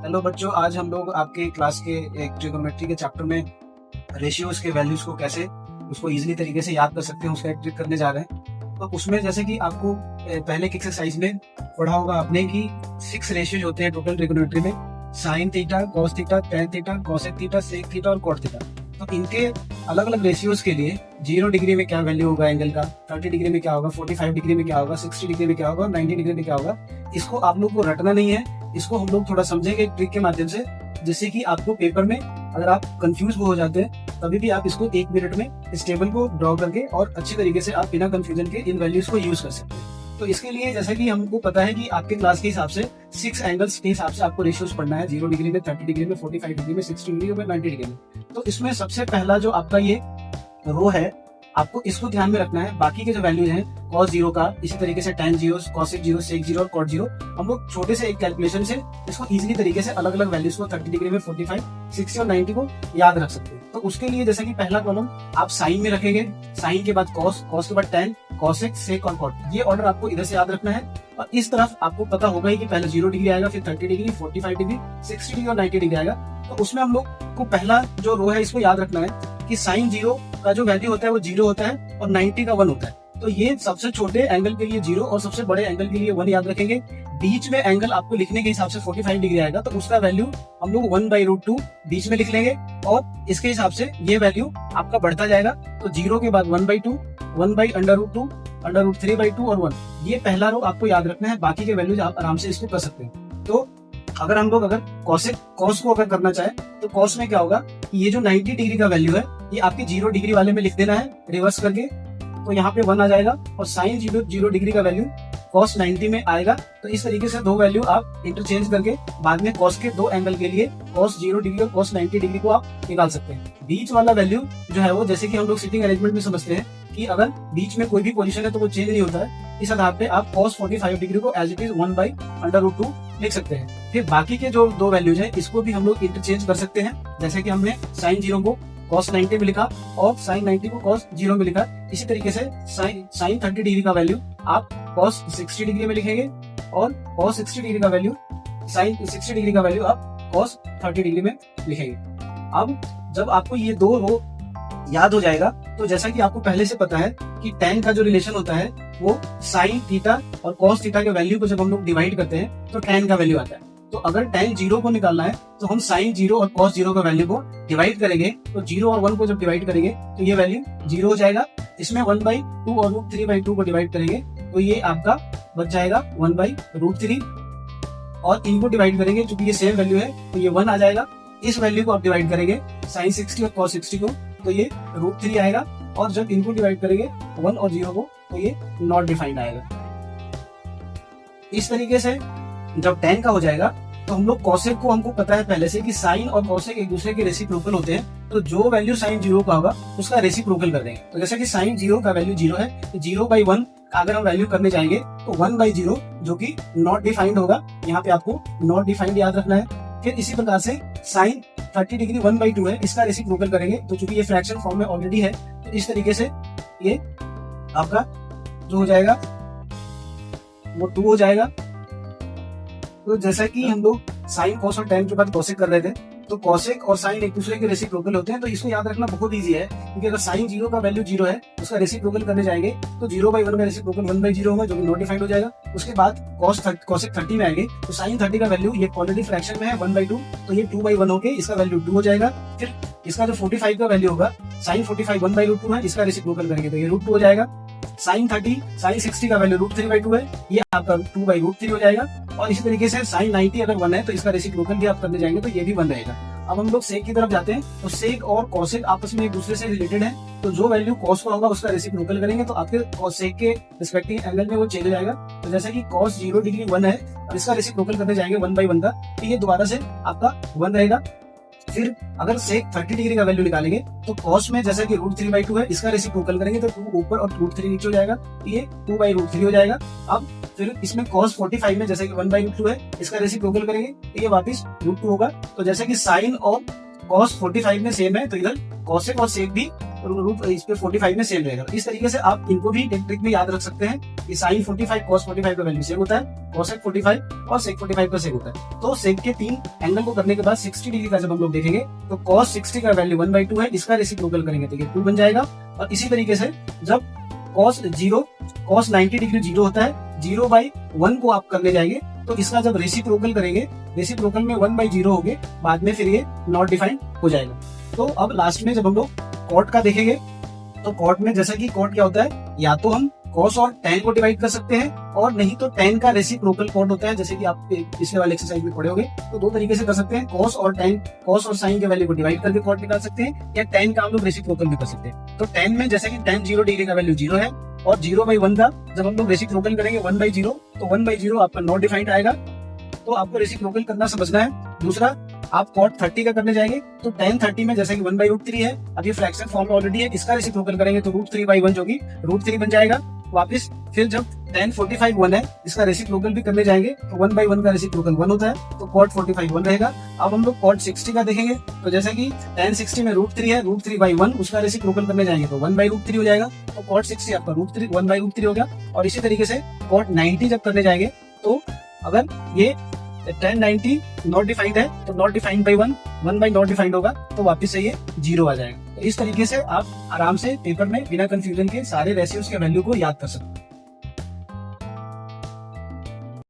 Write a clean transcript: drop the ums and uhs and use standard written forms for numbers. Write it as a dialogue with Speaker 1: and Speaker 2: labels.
Speaker 1: Hello बच्चों, आज हम लोग आपके क्लास के एक ट्रिग्नोमेट्री के चैप्टर में रेशियोज के वैल्यूज को कैसे उसको इजीली तरीके से याद कर सकते हैं उसका एक ट्रिक करने जा रहे हैं। तो उसमें जैसे कि आपको पहले की एक्सरसाइज में पढ़ा होगा आपने कि 6 रेशियोज होते हैं टोटल ट्रिग्नोमेट्री में, sine theta, cos theta, tan theta, cosec theta, sec theta और कॉट थीटा। तो इनके अलग अलग रेशियोज के लिए 0 डिग्री में क्या वैल्यू होगा एंगल का, 30 डिग्री में क्या होगा, 45 डिग्री में क्या होगा, 60 डिग्री में क्या होगा, 90 डिग्री में क्या होगा, इसको आप लोग को रटना नहीं है। इसको हम लोग थोड़ा समझेंगे एक ट्रिक के माध्यम से, जिससे कि आपको पेपर में अगर आप कंफ्यूज हो जाते हैं तभी भी आप इसको 1 मिनट में इस टेबल को ड्रॉ करके और अच्छी तरीके से आप बिना कंफ्यूजन के इन वैल्यूज को यूज कर सकते हैं। तो इसके लिए जैसा कि हमको पता है कि आपके क्लास के हिसाब से 6 एंगल्स के हिसाब से आपको रेशियोज पढ़ना है, 0 डिग्री में, 30 डिग्री में, 45 डिग्री में, 60 डिग्री में, 90 डिग्री में। तो इसमें सबसे पहला जो आपका ये रो है, आपको इसको ध्यान में रखना है। बाकी के जो वैल्यूज हैं cos 0 का, इसी तरीके से tan 0, cosec 0, sec 0 और cot 0, हम लोग छोटे से एक कैलकुलेशन से इसको इजीली तरीके से अलग अलग वैल्यूज को 30 डिग्री में, 45, 60 और 90 को याद रख सकते हैं। तो उसके लिए जैसे कि पहला कॉलम आप साइन में रखेंगे, साइन के बाद cos, cos के बाद tan, cosec, sec और cot, ये ऑर्डर आपको इधर से याद रखना है। और इस तरफ आपको पता होगा ही कि पहले 0 डिग्री आएगा, फिर 30 डिग्री, 45 डिग्री, 60 डिग्री और 90 डिग्री आएगा। तो उसमें हम लोग को पहला जो रो है इसको याद रखना है कि साइन 0 का जो वैल्यू होता है वो 0 होता है और 90 का 1 होता है। तो ये सबसे छोटे एंगल के लिए 0 और सबसे बड़े एंगल के लिए 1 याद रखेंगे। बीच में एंगल आपको लिखने के हिसाब से 45 डिग्री आएगा, तो उसका वैल्यू हम लोग 1/√2 बीच में लिख लेंगे और इसके हिसाब से ये वैल्यू आपका बढ़ता जाएगा। तो 0 के बाद 1/2, 1/√2, √3/2 और 1, ये पहला रो आपको याद रखना है। बाकी के वैल्यूज आप आराम से इसको कर सकते हैं। तो अगर हम लोग कॉस को अगर करना चाहे तो कॉस में क्या होगा कि ये जो 90 डिग्री का वैल्यू है ये आपके 0 डिग्री वाले में लिख देना है रिवर्स करके, तो यहाँ पे 1 आ जाएगा। और साइन 0 डिग्री का वैल्यू कॉस 90 में आएगा। तो इस तरीके से दो वैल्यू आप इंटरचेंज करके बाद में कॉस के दो एंगल के लिए कॉस 0 डिग्री और कॉस 90 डिग्री को आप निकाल सकते हैं। बीच वाला वैल्यू जो है वो जैसे कि हम लोग सिटिंग अरेंजमेंट में समझते हैं कि अगर बीच में कोई भी पोजीशन है तो वो चेंज नहीं होता है। इस आधार पे आप cos 45 डिग्री को एज इट इज 1/√2 लिख सकते हैं। फिर बाकी के जो दो वैल्यूज हैं इसको भी हम लोग इंटरचेंज कर सकते हैं, जैसे कि हमने साइन 0 को cos 90 में लिखा और साइन 90 को cos 0 में लिखा। इसी तरीके से साइन 30 डिग्री का वैल्यू आप cos 60 डिग्री में लिखेंगे और cos 60 डिग्री का वैल्यू साइन 60 डिग्री का वैल्यू आप cos 30 डिग्री में लिखेंगे। अब जब आपको ये दो रो याद हो जाएगा तो जैसा कि आपको पहले से पता है कि tan का जो रिलेशन होता है वो साइन थीटा और cos थीटा के वैल्यू को जब हम लोग डिवाइड करते हैं तो tan का वैल्यू आता है। तो अगर tan 0 को निकालना है तो हम साइन 0 और cos 0 का वैल्यू को डिवाइड करेंगे। तो 0 और 1 को जब डिवाइड करेंगे तो ये वैल्यू 0 हो जाएगा। इसमें 1/2 और √3/2 को डिवाइड करेंगे तो ये आपका बच जाएगा 1/√3 और इनको डिवाइड करेंगे क्योंकि ये सेम वैल्यू है तो ये 1 आ जाएगा। इस वैल्यू को आप डिवाइड करेंगे साइन 60 और cos 60 को तो ये √3 आएगा और जब इनको डिवाइड करेंगे 1 और 0 को तो ये नॉट डिफाइंड आएगा। इस तरीके से जब tan का हो जाएगा तो हम लोग cosec को हमको पता है पहले से कि साइन और cosec एक दूसरे के रेसिप्रोकल होते हैं, तो जो वैल्यू साइन 0 का होगा उसका रेसिप्रोकल कर देंगे। तो जैसे कि साइन 0 का वैल्यू 0 है तो 0/1 अगर हम वैल्यू करने जाएंगे तो 1/0 जो कि नॉट डिफाइंड होगा, यहाँ पे आपको नॉट डिफाइंड याद रखना है। फिर इसी प्रकार से साइन 30 डिग्री 1/2 है, इसका रेसिप्रोकल करेंगे तो चूंकि ये फ्रैक्शन फॉर्म में ऑलरेडी है तो इस तरीके से ये आपका जो हो जाएगा वो 2 हो जाएगा। तो जैसा कि हम लोग साइन cos और tan के बाद cosec कर रहे थे तो cosec और साइन एक दूसरे के रेसिप्रोकल होते हैं, तो इसको याद रखना बहुत इजी है क्योंकि अगर साइन 0 का वैल्यू 0 है उसका रेसिप्रोकल करने जाएंगे तो 0/1 का रेसिप्रोकल 1/0 होगा जो कि नॉट डिफाइंड हो जाएगा। उसके बाद cosec 30 में आएंगे तो साइन 30 का वैल्यू ये ऑलरेडी फ्रैक्शन में है 1/2 तो ये 2/1 होके इसका वैल्यू 2 हो जाएगा। फिर इसका जो 45 का वैल्यू होगा साइन 45 1/√2 है, इसका रेसिप्रोकल करेंगे तो ये √2 हो जाएगा। साइन 60 का वैल्यू √3/2 है, ये आपका 2/√3 हो जाएगा। और इसी तरीके से साइन 90 अगर 1 है तो इसका रेसिप्रोकल भी आप करने जाएंगे तो ये भी 1 रहेगा। अब हम लोग सेक की तरफ जाते हैं तो सेक और cosec आपस में एक दूसरे से रिलेटेड है, तो जो वैल्यू cos का होगा उसका रेसिप्रोकल करेंगे तो आपके सेक के रिस्पेक्टिव एंगल में वो चेंज हो जाएगा। तो जैसे कि cos 0 डिग्री 1 है और इसका रेसिप्रोकल करने जाएंगे 1/1 का तो ये दोबारा से आपका 1 रहेगा। फिर अगर सेक 30 डिग्री का वैल्यू निकालेंगे तो cos में जैसा कि √3/2 है, इसका रेसिप्रोकल करेंगे तो 2 ऊपर और √3 नीचे हो जाएगा तो ये 2/√3 हो जाएगा। अब फिर इसमें cos 45 में जैसे कि 1/√2 है, इसका रेसिप्रोकल करेंगे तो ये वापस √2 होगा। तो जैसे कि साइन और cos 45 में सेम है तो इधर cosec और sec भी रूट इस पे 45 में सेम रहेगा। इस तरीके से आप इनको भी ट्रिक में याद रख सकते हैं कि sin 45 cos 45 का वैल्यू सेम होता है, cosec 45 और sec 45 का सेम होता है। तो sec के 3 एंगल को करने के बाद 60 डिग्री का जब हम लोग देखेंगे तो cos 60 का वैल्यू 1/2 है, इसका रेसिप्रोकल करेंगे तो ये 2 बन जाएगा। और इसी तरीके से जब cos 90 डिग्री 0 होता है, 0/1 को आप करने जाएंगे तो इसका जब रेसिप्रोकल करेंगे, रेसिप्रोकल में 1/0 होगे, बाद में फिर ये नॉट डिफाइंड हो जाएगा। तो अब लास्ट में जब हम लोग कॉट का देखेंगे तो कॉट में जैसा कि कॉट क्या होता है, या तो हम cos और tan को डिवाइड कर सकते हैं और नहीं तो tan का रेसिप्रोकल कॉट होता है, जैसे कि आप पिछले वाले एक्सरसाइज में पढ़े होंगे। तो 2 तरीके से कर सकते हैं, cos और sin के वैल्यू को डिवाइड करके कॉट निकाल सकते हैं या tan का हम लोग रेसिप्रोकल भी कर सकते हैं। तो tan में जैसे कि tan 0 डिग्री का वैल्यू 0 है और 0/1 का जब हम लोग रेसिप्रोकल करेंगे 1/0 तो 1/0 आपका नॉट डिफाइंड आएगा। तो आपको रेसिप्रोकल करना समझना है। दूसरा, आप cot 30 का करने जाएंगे तो tan 30 में जैसे कि 1/√3 है, अब ये फ्रैक्शन फॉर्म में ऑलरेडी है, इसका रेसिप्रोकल करेंगे तो √3/1 जो कि √3 बन जाएगा वापस। फिर जब tan 45 1 है, इसका रेसिप्रोकल भी करने जाएंगे तो 1/1 का रेसिप्रोकल 1 होता है तो cot 45 1 रहेगा। अब हम लोग cot 60 का देखेंगे तो जैसे कि tan 60 में √3 है, √3/1 उसका रेसिप्रोकल करने जाएंगे तो 1/√3 हो जाएगा। तो cot 60 आपका √3 1/√3 हो गया। और इसी तरीके से cot 90 जब करने जाएंगे तो अगर ये tan 90 नॉट डिफाइंड है तो not defined by 1 not defined होगा तो वापस से ये 0 आ जाएगा। तो इस तरीके से आप आराम से पेपर में बिना कंफ्यूजन के सारे रेशियोज के वैल्यू को याद कर सकते हैं।